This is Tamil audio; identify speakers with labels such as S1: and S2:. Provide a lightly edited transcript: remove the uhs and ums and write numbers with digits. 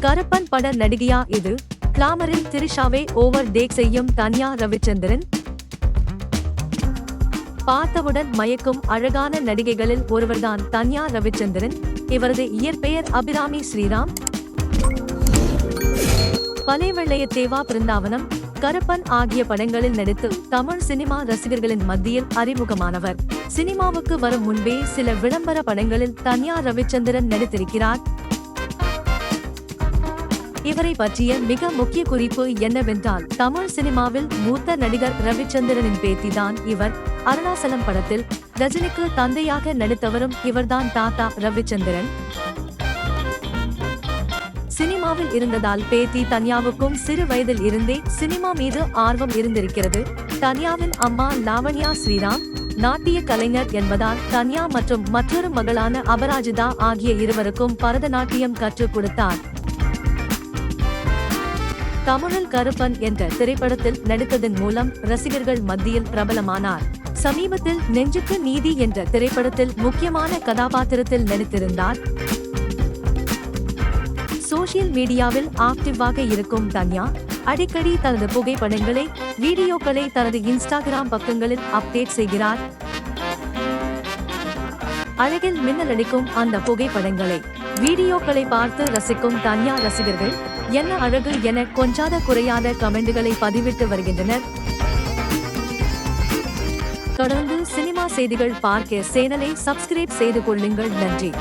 S1: கருப்பன் பட நடிகையா இது? கிளாமரில் திரிஷாவை ஓவர் டேக் செய்யும் தன்யா ரவிச்சந்திரன். பார்த்தவுடன் மயக்கும் அழகான நடிகைகளில் ஒருவர்தான் தன்யா ரவிச்சந்திரன். இவரது இயற்பெயர் அபிராமி ஸ்ரீராம். பலேவெள்ளையத்தேவா, பிருந்தாவனம், கருப்பன் ஆகிய படங்களில் நடித்து தமிழ் சினிமா ரசிகர்களின் மத்தியில் அறிமுகமானவர். சினிமாவுக்கு வரும் முன்பே சில விளம்பர படங்களில் தன்யா ரவிச்சந்திரன் நடித்திருக்கிறார். இவரை பற்றிய மிக முக்கிய குறிப்பு என்னவென்றால், தமிழ் சினிமாவில் மூத்த நடிகர் ரவிச்சந்திரனின் பேத்திதான் இவர். அருணாசலம் படத்தில் ரஜினிக்கு தந்தையாக நடித்தவரும் இவர்தான் தாத்தா ரவிச்சந்திரன். சினிமாவில் இருந்ததால் பேத்தி தன்யாவுக்கும் சிறு வயதில் இருந்தே சினிமா மீது ஆர்வம் இருந்திருக்கிறது. தன்யாவின் அம்மா லாவண்யா ஸ்ரீராம் நாட்டிய கலைஞர் என்பதால் தன்யா மற்றும் மற்றொரு மகளான அபராஜிதா ஆகிய இருவருக்கும் பரதநாட்டியம் கற்றுக் கொடுத்தார். தமிழில் கருப்பன் என்ற திரைப்படத்தில் நடித்ததன் மூலம் ரசிகர்கள் மத்தியில் பிரபலமானார். சமீபத்தில் நெஞ்சுக்கு நீதி என்ற திரைப்படத்தில் முக்கியமான கதாபாத்திரத்தில் நடித்திருந்தார். சோஷியல் மீடியாவில் ஆக்டிவாக இருக்கும் தன்யா அடிக்கடி தனது புகைப்படங்களை, வீடியோக்களை தனது இன்ஸ்டாகிராம் பக்கங்களில் அப்டேட் செய்கிறார். அழகில் மின்னலடிக்கும் அந்த புகைப்படங்களை, வீடியோக்களை பார்த்து ரசிக்கும் தன்யா ரசிகர்கள் என்ன அழகு என கொஞ்சாத குறையாத கமெண்டுகளை பதிவிட்டு வருகின்றனர். தொடர்ந்து சினிமா செய்திகள் பார்க்க சேனலை சப்ஸ்கிரைப் செய்து கொள்ளுங்கள். நன்றி.